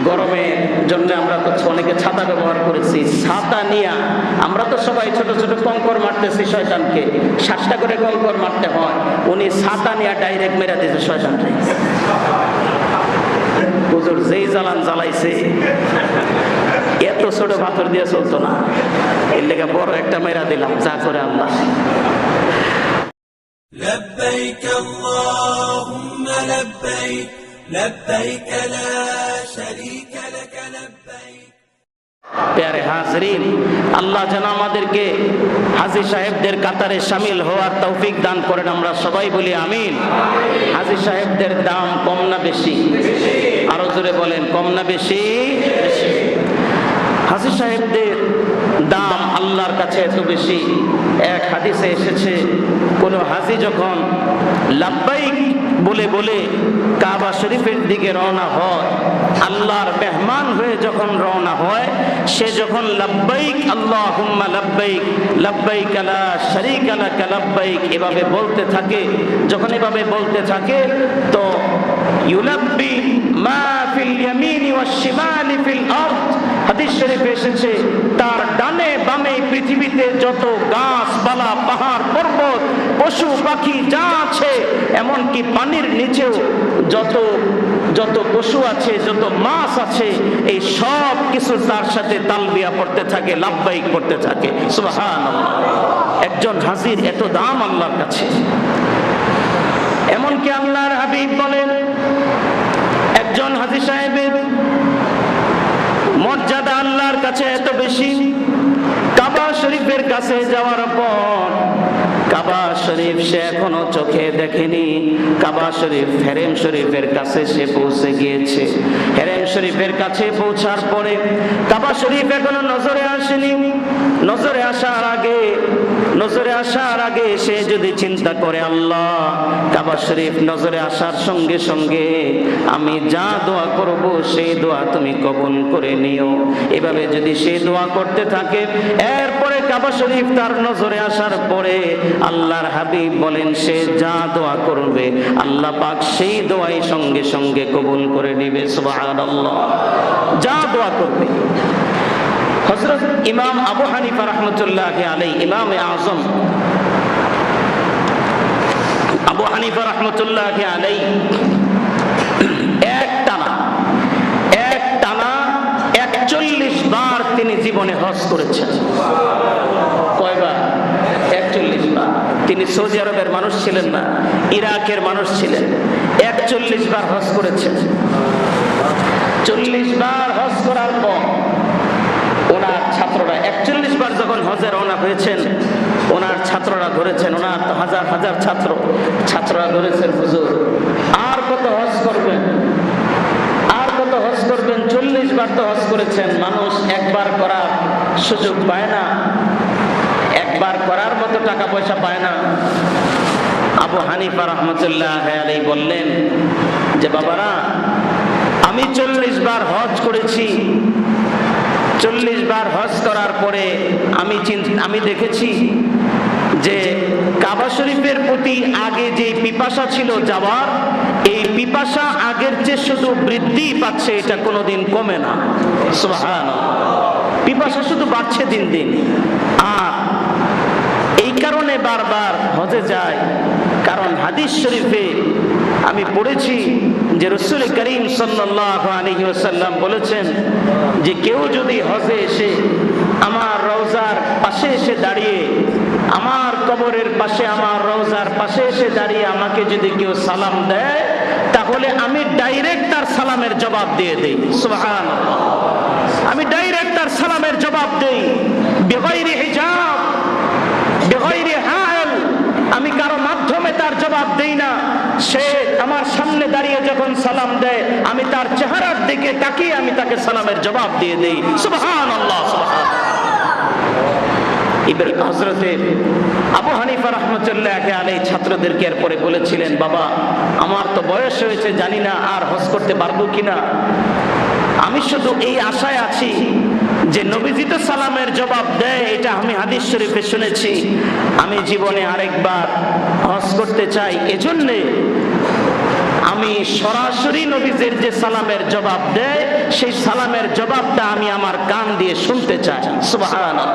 গরমের জন্য আমরা তো অনেকে ছাতা ব্যবহার করেছি, ছাতা নিয়ে আমরা তো সবাই ছোট ছোট কঙ্কর মারতেছি শয়তানকে, 60টা করে কঙ্কর মারতে হয়, উনি ছাতা নিয়ে ডাইরেক্ট মেরে দিয়েছে শয়তানকে। হুজুর যেই জ্বালান জ্বালাইছে, এত ছোট পাথর দিয়ে চলতো না, এর লেগে বড় একটা মেরা দিলাম, যা করে আল্লাহ। لبيك اللهم لبيك لبيك لا شريك لك لبيك। প্যারে হাজরিন, আল্লাহ যেন আমাদেরকে হাজী সাহেবদের কাতারে শামিল হওয়ার তৌফিক দান করেন, আমরা সবাই বলি আমিন। হাজী সাহেবদের দাম কম না বেশি? আরো জোরে বলেন, কম না বেশি? হাজী সাহেবদের দাম আল্লাহর কাছে এত বেশি। এক হাদিসে এসেছে, কোন হাজী যখন লাব্বাইক বলে বলে কাবা শরীফের দিকে রওনা হয়, আল্লাহর মেহমান হয়ে যখন রওনা হয়, সে যখন লাব্বাইক আল্লাহুম্মা লাব্বাইক লাব্বাইক লা শারীকা লাকা লাব্বাইক এভাবে বলতে থাকে, যখন এভাবে বলতে থাকে তো ইউলাব্বি মা ফিল ইয়ামিনি ওয়াশ শিমালি ফিল আরদ, হাদিস শরীফে এসেছে তার ডানে বামে পৃথিবীতে যত গাছপালা, পাহাড় পর্বত, পশু পাখি যা আছে, এমনকি পানির নিচেও যত যত পশু আছে, যত মাছ আছে, এই সব কিছু তার সাথে তালবিয়া পড়তে থাকে, লাব্বাইক পড়তে থাকে। সুবহানাল্লাহ। একজন হাজির এত দাম আল্লাহর কাছে। এমনকি আল্লাহর হাবিব বলেন, একজন হাজী সাহেবের মর্যাদা আল্লাহর কাছে এত বেশি, কাবা শরীফের কাছে যাওয়ার পর কাবা শরীফ সে এখনো চোখে দেখেনি, কাবা শরীফ হেরেম শরীফের কাছে সে পৌঁছে গিয়েছে। হেরেম শরীফের কাছে পৌঁছার পরে কাবা শরীফ এখনো নজরে আসেনি। নজরে আসার আগে সে যদি চিন্তা করে, আল্লাহ কাবা শরীফ নজরে আসার সঙ্গে সঙ্গে আমি যা দোয়া করব সেই দোয়া তুমি কবুল করে নিও, এভাবে যদি সে দোয়া করতে থাকে, এরপরে কাবা শরীফ তার নজরে আসার পরে আল্লাহর হাবিব বলেন সে যা দোয়া করবে আল্লাহ পাক সেই দোয়াই সঙ্গে সঙ্গে কবুল করে নেবে। সুবহানাল্লাহ। যা দোয়া করবে। হযরত ইমাম আবু হানিফা রাহমাতুল্লাহি আলাইহি, ইমামে আযম আবু হানিফা রাহমাতুল্লাহি আলাইহি এক টানা 41 বার তিনি জীবনে হজ করেছেন। কয়বার? 41 বার। তিনি সৌদি আরবের মানুষ ছিলেন না, ইরাকের মানুষ ছিলেন। 41 বার হজ করেছেন। 40 বার হজ করার পর ওনার ছাত্ররা 41 বার যখন হজে রওনা হয়েছেন, ওনার ছাত্ররা ধরেছেন, ওনার হাজার হাজার ছাত্ররা ধরেছেন, হুজুর আর কত হজ করবেন, আর কত হজ করবেন? 40 বার তো হজ করেছেন, মানুষ একবার করার সুযোগ পায় না, একবার করার মতো টাকা পয়সা পায় না। আবু হানিফা রাহমাতুল্লাহি আলাইহি বললেন যে বাবারা, আমি 40 বার হজ করেছি, 40 বার হজ করার পরে আমি দেখেছি যে কাবা শরীফের প্রতি আগে যে পিপাসা ছিল যাওয়ার, এই পিপাসা আগের চেয়ে শুধু বৃদ্ধি পাচ্ছে, এটা কোনোদিন কমে না। সুবহানাল্লাহ। পিপাসা শুধু বাড়ছে দিন দিন। আর এই কারণে বারবার হজে যায়, কারণ হাদিস শরীফে আমি পড়েছি যে রাসূল করিম সাল্লাল্লাহু আলাইহি ওয়াসাল্লাম বলেছেন যে কেউ যদি হজে এসে আমার রওজার পাশে এসে দাঁড়িয়ে, আমার কবরের পাশে, আমার রওজার পাশে এসে দাঁড়িয়ে আমাকে যদি কেউ সালাম দেয়, তাহলে আমি ডাইরেক্ট তার সালামের জবাব দিয়ে দেই। সুবহানাল্লাহ। আমি ডাইরেক্ট তার সালামের জবাব দেই, বিগাইরি হিজাব, বিগাইরি হাল। আমি কারো মাধ্যমে তার জবাব দেই না। সে আমার সামনে দাঁড়িয়ে যখন সালাম দেয়, আমি তার চেহারার দিকে তাকিয়ে আমি তাকে সালামের জবাব দিয়ে দেই। সুবহানাল্লাহ। হযরতে আবু হানিফা রাহমাতুল্লাহি আলাইহি ছাত্রদেরকে এরপরে বলেছিলেন, বাবা আমার তো বয়স হয়েছে, জানি না আর হজ করতে পারবো কিনা, আমি শুধু এই আশায় আছি যে নবীজি তো সালামের জবাব দেয়, এটা আমি হাদিস শরীফে শুনেছি, আমি জীবনে আরেকবার হজ করতে চাই। এজন্যে আমি সরাসরি নবীজির যে সালামের জবাব দেয় সেই সালামের জবাবটা আমি আমার কান দিয়ে শুনতে চাই। সুবহানাল্লাহ।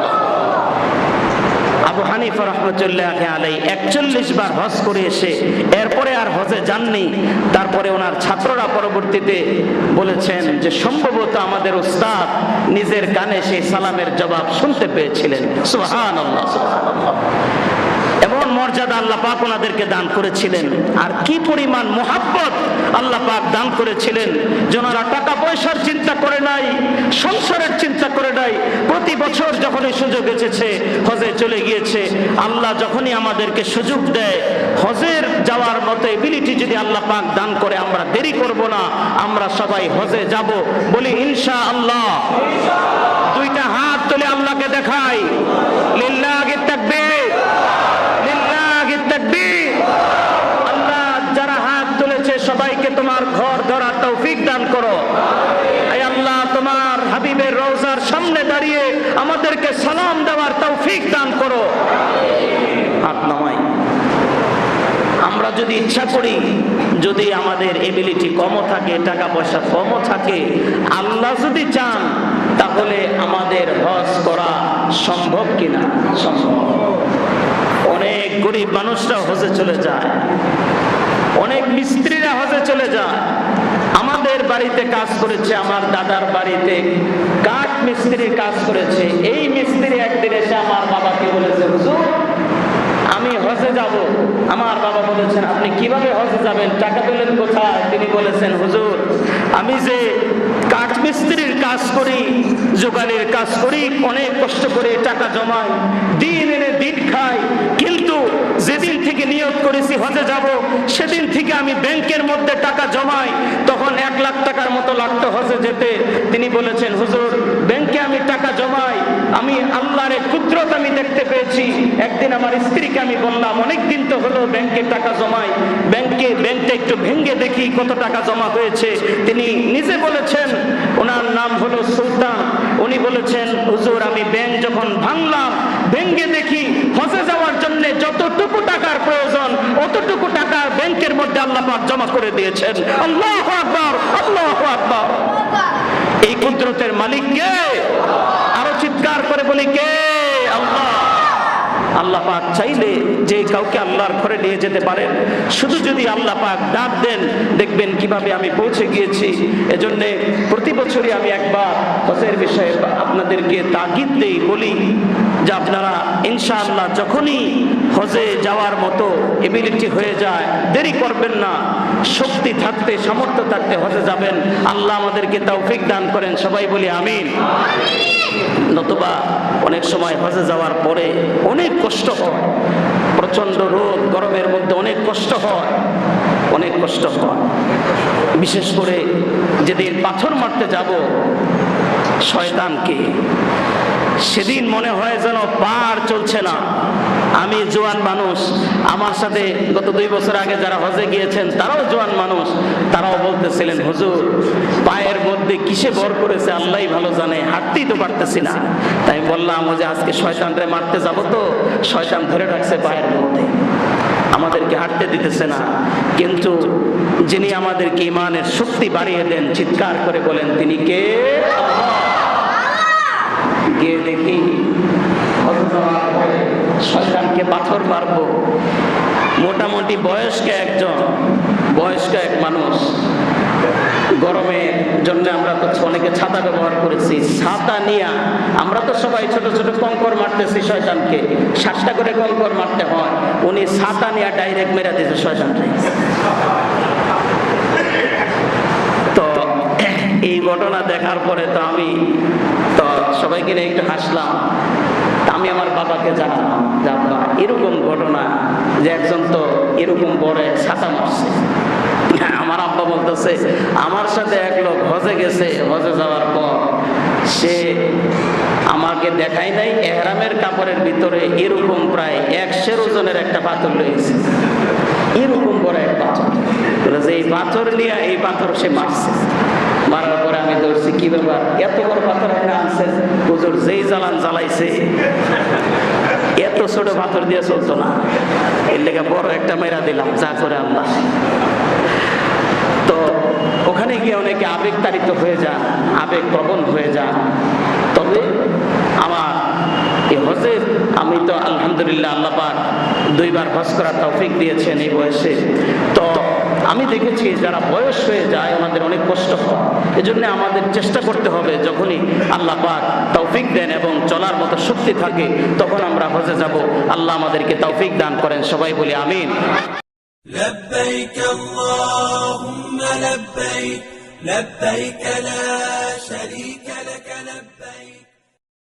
আবু হানিফা রাহমাতুল্লাহি আলাইহি 41 বার হজ করে এসে এরপরে আর হজে যাননি। তারপরে ওনার ছাত্ররা পরবর্তীতে বলেছেন যে সম্ভবত আমাদের উস্তাদ নিজের কানে সেই সালামের জবাব শুনতে পেয়েছিলেন। সুবহানাল্লাহ, সুবহানাল্লাহ। এমন মর্যাদা আল্লাহ পাক ওনাদেরকে দান করেছিলেন, আর কি পরিমাণ মুহাব্বত আল্লাহ পাক দান করেছিলেন যে ওনারা টাকা পয়সার চিন্তা করে নাই, সংসারের চিন্তা করে নাই। প্রতি বছর যখনই সুযোগ এসেছে হজে চলে গিয়েছে। আল্লাহ যখনই আমাদেরকে সুযোগ দেয় হজের যাওয়ার মতো এবিলিটি যদি আল্লাহ পাক দান করে, আমরা দেরি করব না, আমরা সবাই হজে যাব। বলি ইনশাআল্লাহ। দুইটা হাত তুলে আল্লাহকে দেখাই, লিল্লাহি তাকবীর, লিল্লাহি তাকবীর। আল্লাহ যারা হাত তুলেছে সবাইকে তোমার ঘর ধরার তৌফিক দান করো। আয় আল্লাহ, তোমার হাবিবের রওজার সামনে দাঁড়িয়ে আমাদেরকে সালাম দেওয়ার তৌফিক দান করো। হাত নামাই। আমরা যদি ইচ্ছা করি, যদি আমাদের এবিলিটি কমও থাকে, টাকা পয়সা কমও থাকে, আল্লাহ যদি চান তাহলে আমাদের হজ করা সম্ভব কিনা? সম্ভব। অনেক গরিব মানুষরা হজে চলে যায়, অনেক মিস্ত্রিরা হজে চলে যায়। আমাদের বাড়িতে কাজ করেছে, আমার দাদার বাড়িতে কাঠ মিস্ত্রির কাজ করেছে। এই মিস্ত্রি একদিন এসে আমার বাবাকে বলেছে, হুজুর আমি হজে যাব। আমার বাবা বলেছেন, আপনি কিভাবে হজে যাবেন, টাকা পেলেন কোথায়? তিনি বলেছেন, হুজুর আমি যে কাঠ মিস্ত্রির কাজ করি, যোগানের কাজ করি, অনেক কষ্ট করে টাকা জমাই, দিন এনে দিন খাই, কিন্তু যেদিন থেকে নিয়ত করেছি হজে যাব সেদিন থেকে আমি ব্যাংকের মধ্যে টাকা জমাই, তখন 1 লাখ টাকার মতো লাগতো হজে যেতে। তিনি বলেছেন, হুজুর ব্যাংকে আমি টাকা জমাই, আমি আল্লাহর কুদরত আমি দেখতে পেয়েছি। একদিন আমার স্ত্রীকে আমি বললাম, অনেক দিন তো হলো ব্যাংকে টাকা জমাই, ব্যাংকটা একটু ভেঙে দেখি কত টাকা জমা হয়েছে। তিনি নিজে বলেছেন, ওনার নাম হলো সুলতান। উনি বলেছেন, হুজুর আমি ব্যাংক যখন ভাঙলাম, ভেঙে দেখি হজে যাওয়ার জন্য যতটুকু টাকার প্রয়োজন অতটুকু টাকা ব্যাংকের মধ্যে আল্লাহ পাক জমা করে দিয়েছেন। আল্লাহু আকবার, আল্লাহু আকবার। এই কুদরতের মালিক কে? আরো চিৎকার করে বলি কে? আল্লাহ। আল্লাহ পাক চাইলে যে কাউকে আল্লাহর ঘরে নিয়ে যেতে পারেন, শুধু যদি আল্লাহ পাক ডাক দেন, দেখবেন কিভাবে আমি পৌঁছে গিয়েছি। এজন্য প্রতি বছরই আমি একবার হজের বিষয়ে আপনাদেরকে তাগিদ দেই, বলি যে আপনারা ইনশাআল্লাহ যখনই হজে যাওয়ার মতো এবিলিটি হয়ে যায়, দেরি করবেন না। শক্তি থাকতে, সামর্থ্য থাকতে হজে যাবেন। আল্লাহ আমাদেরকে তৌফিক দান করেন। সবাই বলি আমিন। নতুবা অনেক সময় হজে যাওয়ার পরে অনেক কষ্ট হয়, প্রচন্ড রোদ গরমের মধ্যে অনেক কষ্ট হয়, অনেক কষ্ট হয়। বিশেষ করে যেদিন পাথর মারতে যাব শয়তানকে, সেদিন মনে হয় যেন পার চলছে না। আমি জোয়ান মানুষ, আমার সাথে গত 2 বছর আগে যারা হজে গিয়েছেন তারাও জোয়ান মানুষ, তারাও বলতেছিলেন, হুজুর পায়ের মধ্যে কিসে ভর করেছে আল্লাহই ভালো জানে, হাঁটতেই তো পারতেছি না। তাই বললাম যে আজকে শয়তানরে মারতে যাব, তো শয়তান ধরে রাখছে পায়ের মধ্যে, আমাদেরকে হাঁটতে দিতেছে না। কিন্তু যিনি আমাদেরকে ঈমানের শক্তি বাড়িয়ে দেন, চিৎকার করে বলেন তিনি কে? গিয়ে দেখি শয়তানকে পাথর মারবো। মোটামুটি বয়স্ক এক মানুষ। গরমের জন্য আমরা তো অনেকে ছাতা ব্যবহার করেছি, ছাতা নিয়ে আমরা তো সবাই ছোট ছোট কঙ্কর মারতেছি শয়তানকে, 7টা করে কঙ্কর মারতে হয়। উনি ছাতা নিয়ে ডাইরেক্ট মেরে দিয়েছে শয়তানকে। তো এই ঘটনা দেখার পরে তো আমি তো সবাইকে নিয়ে একটু হাসলাম। আমি আমার বাবাকে জানালাম, বাবা এরকম ঘটনা যে একজন তো এরকম বড় ছাতা মারছে। আমার আব্বা বলতেছে, আমার সাথে এক লোক হজে গেছে, হজে যাওয়ার পর সে আমাকে দেখাই নাই, এহরামের কাপড়ের ভিতরে এরকম প্রায় 100 ওজনের একটা পাথর রয়েছে, এরকম বড় এক পাথর। যে এই পাথর নিয়ে এই পাথর সে মারছে। মারার পরে আমি ধরছি, কি ব্যাপার এত বড় পাথর এখানে আনছেন? হুজুর যেই জ্বালান জ্বালাইছে, এত ছোট পাথর দিয়ে চলতো না, এর লেগে বড় একটা মেরা দিলাম, যা করে আল্লাহ। তো ওখানে গিয়ে অনেকে আবেগতাড়িত হয়ে যান, আবেগপ্রবণ হয়ে যান। তবে আমার এই হজের, আমি তো আলহামদুলিল্লাহ আল্লাহ পাক 2 বার হজ করার তৌফিক দিয়েছেন এই বয়সে। তো আমি দেখেছি যারা বয়স হয়ে যায় ওনাদের অনেক কষ্ট হয়। এজন্য আমাদের চেষ্টা করতে হবে, যখনই আল্লাহ পাক তৌফিক দেন এবং চলার মতো শক্তি থাকে তখন আমরা হজে যাব। আল্লাহ আমাদেরকে তৌফিক দান করেন, সবাই বলি আমিন। لبيك اللهم لبيك لبيك لا شريك